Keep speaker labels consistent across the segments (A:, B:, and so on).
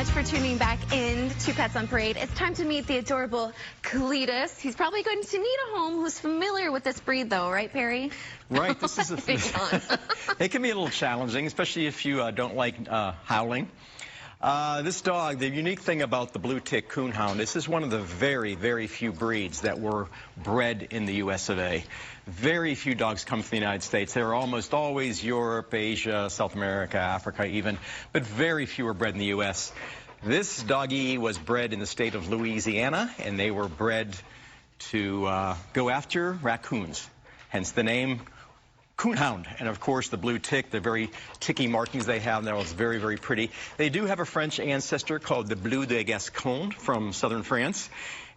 A: much for tuning back in to Pets on Parade. It's time to meet the adorable Cletus. He's probably going to need a home who's familiar with this breed, though, right, Perry?
B: Right. This is it can be a little challenging, especially if you don't like howling. This dog, the unique thing about the blue tick coonhound, this is one of the very, very few breeds that were bred in the US of A. Very few dogs come from the United States. They're almost always Europe, Asia, South America, Africa even, but very few are bred in the US. This doggy was bred in the state of Louisiana, and they were bred to go after raccoons, hence the name Coonhound. And of course the blue tick, the very ticky markings they have now is very, very pretty. They do have a French ancestor called the Bleu de Gascon from southern France,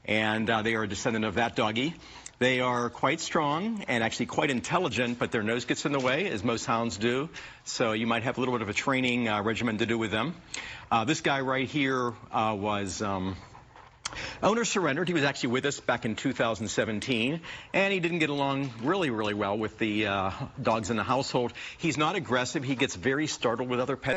B: and they are a descendant of that doggy. They are quite strong and actually quite intelligent, but their nose gets in the way, as most hounds do. So you might have a little bit of a training regimen to do with them. This guy right here was owner surrendered. He was actually with us back in 2017, and he didn't get along really, really well with the dogs in the household. He's not aggressive. He gets very startled with other pets.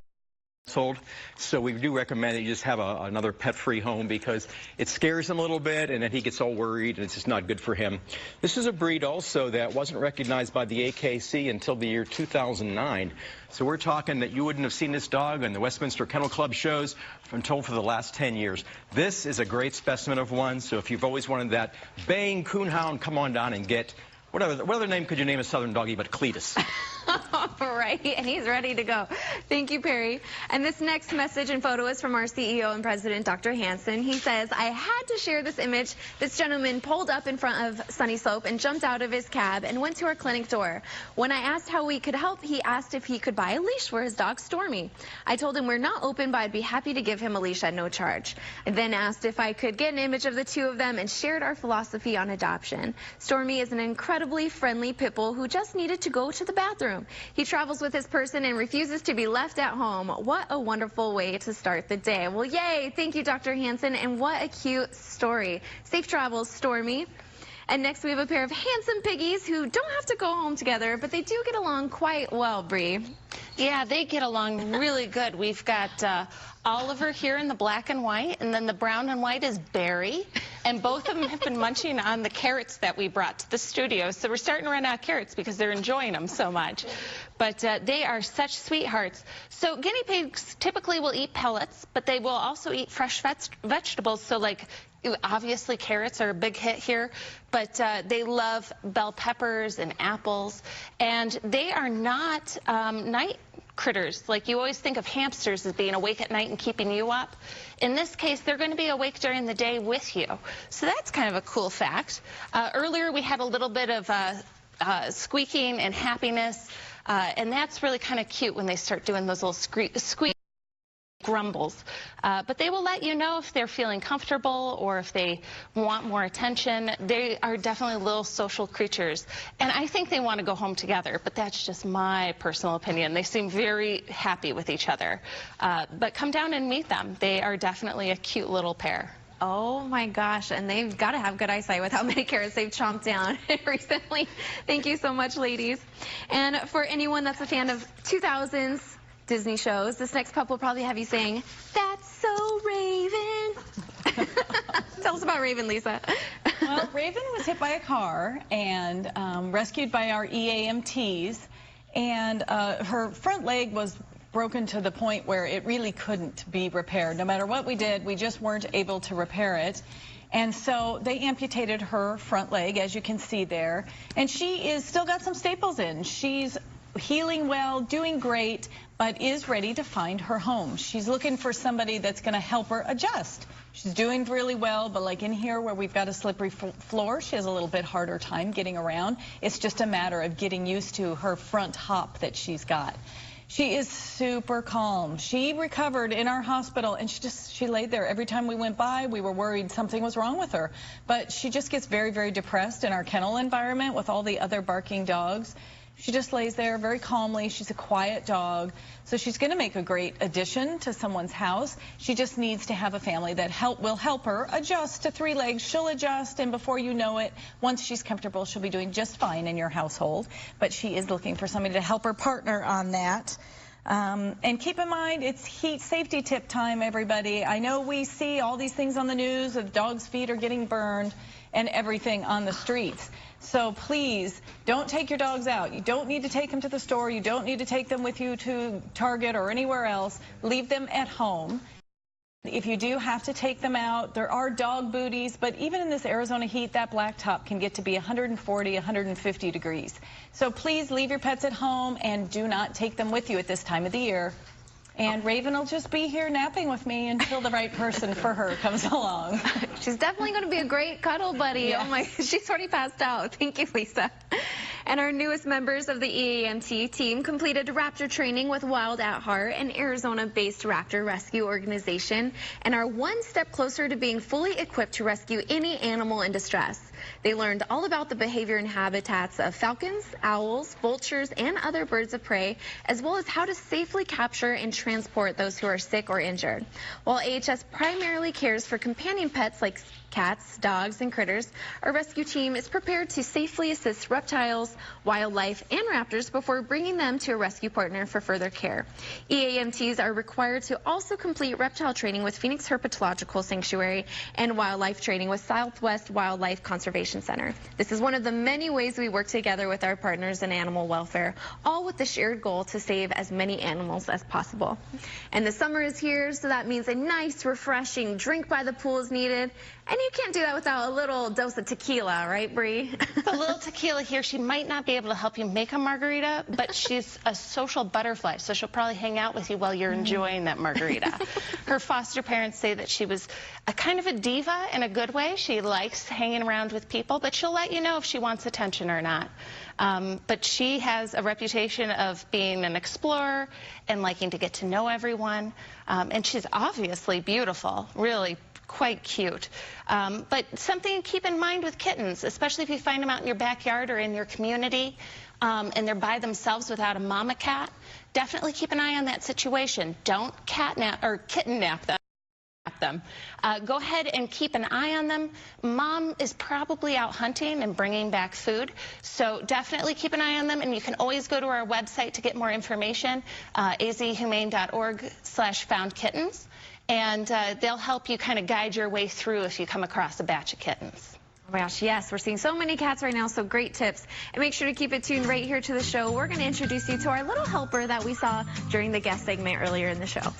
B: So we do recommend that you just have another pet-free home, because it scares him a little bit and then he gets all worried and it's just not good for him. This is a breed also that wasn't recognized by the AKC until the year 2009. So we're talking that you wouldn't have seen this dog on the Westminster Kennel Club shows until for the last 10 years. This is a great specimen of one. So if you've always wanted that baying coonhound, come on down and get what other name could you name a southern doggy but Cletus?
A: Right, and he's ready to go. Thank you, Perry. And this next message and photo is from our CEO and president, Dr. Hansen. He says, I had to share this image. This gentleman pulled up in front of Sunny Slope and jumped out of his cab and went to our clinic door. When I asked how we could help, he asked if he could buy a leash for his dog, Stormy. I told him we're not open, but I'd be happy to give him a leash at no charge. I then asked if I could get an image of the two of them and shared our philosophy on adoption. Stormy is an incredibly friendly pit bull who just needed to go to the bathroom. He travels with his person and refuses to be left at home. What a wonderful way to start the day. Well, yay. Thank you, Dr. Hansen. And what a cute story. Safe travels, Stormy. And next we have a pair of handsome piggies who don't have to go home together, but they do get along quite well, Bree.
C: Yeah, they get along really good. We've got Oliver here in the black and white, and then the brown and white is Barry. And both of them have been munching on the carrots that we brought to the studio. So we're starting to run out of carrots because they're enjoying them so much. But they are such sweethearts. So guinea pigs typically will eat pellets, but they will also eat fresh vegetables. So like, obviously carrots are a big hit here, but they love bell peppers and apples. And they are not night critters. Like you always think of hamsters as being awake at night and keeping you up. In this case, they're going to be awake during the day with you. So that's kind of a cool fact. Earlier we had a little bit of squeaking and happiness, and that's really kind of cute when they start doing those little squeak grumbles. But they will let you know if they're feeling comfortable or if they want more attention. They are definitely little social creatures. And I think they want to go home together, but that's just my personal opinion. They seem very happy with each other. But come down and meet them. They are definitely a cute little pair.
A: Oh my gosh, and they've got to have good eyesight with how many carrots they've chomped down recently. Thank you so much, ladies. And for anyone that's a fan of 2000s Disney shows, this next pup will probably have you saying, "That's so Raven." Tell us about Raven, Lisa.
D: Well, Raven was hit by a car and rescued by our EAMTs, and her front leg was broken to the point where it really couldn't be repaired. No matter what we did, we just weren't able to repair it. And so they amputated her front leg, as you can see there, and she is still got some staples in. She's healing well, doing great, but is ready to find her home. She's looking for somebody that's going to help her adjust. She's doing really well, but like in here where we've got a slippery floor, she has a little bit harder time getting around. It's just a matter of getting used to her front hop that she's got. She is super calm. She recovered in our hospital, and she laid there. Every time we went by, we were worried something was wrong with her. But she just gets very, very depressed in our kennel environment with all the other barking dogs. She just lays there very calmly. She's a quiet dog. So she's going to make a great addition to someone's house. She just needs to have a family that will help her adjust to 3 legs. She'll adjust, and before you know it, once she's comfortable, she'll be doing just fine in your household. But she is looking for somebody to help her partner on that. And keep in mind, it's heat safety tip time, everybody. I know we see all these things on the news of dogs' feet are getting burned and everything on the streets. So please, don't take your dogs out. You don't need to take them to the store. You don't need to take them with you to Target or anywhere else. Leave them at home. If you do have to take them out, there are dog booties, but even in this Arizona heat, that blacktop can get to be 140, 150 degrees. So please leave your pets at home and do not take them with you at this time of the year. And Raven will just be here napping with me until the right person for her comes along.
A: She's definitely going to be a great cuddle buddy.
D: Yes.
A: Oh my, she's already passed out. Thank you, Lisa. And our newest members of the EAMT team completed raptor training with Wild at Heart, an Arizona-based raptor rescue organization, and are one step closer to being fully equipped to rescue any animal in distress. They learned all about the behavior and habitats of falcons, owls, vultures, and other birds of prey, as well as how to safely capture and transport those who are sick or injured. While AHS primarily cares for companion pets like cats, dogs, and critters, our rescue team is prepared to safely assist reptiles, wildlife, and raptors before bringing them to a rescue partner for further care. EAMTs are required to also complete reptile training with Phoenix Herpetological Sanctuary and wildlife training with Southwest Wildlife Conservation Center. This is one of the many ways we work together with our partners in animal welfare, all with the shared goal to save as many animals as possible. And the summer is here, so that means a nice, refreshing drink by the pool is needed. And you can't do that without a little dose of tequila, right, Bree?
C: A little tequila here. She might not be able to help you make a margarita, but she's a social butterfly, so she'll probably hang out with you while you're enjoying that margarita. Her foster parents say that she was a kind of a diva in a good way. She likes hanging around with people, but she'll let you know if she wants attention or not. But she has a reputation of being an explorer and liking to get to know everyone. And she's obviously beautiful, really quite cute. But something to keep in mind with kittens, especially if you find them out in your backyard or in your community, and they're by themselves without a mama cat, definitely keep an eye on that situation. Don't catnap or kitten nap them. Go ahead and keep an eye on them. Mom is probably out hunting and bringing back food, so definitely keep an eye on them, and you can always go to our website to get more information, azhumane.org/foundkittens, and they'll help you kind of guide your way through if you come across a batch of kittens.
A: Oh my gosh, yes, we're seeing so many cats right now, so great tips. And make sure to keep it tuned right here to the show. We're going to introduce you to our little helper that we saw during the guest segment earlier in the show.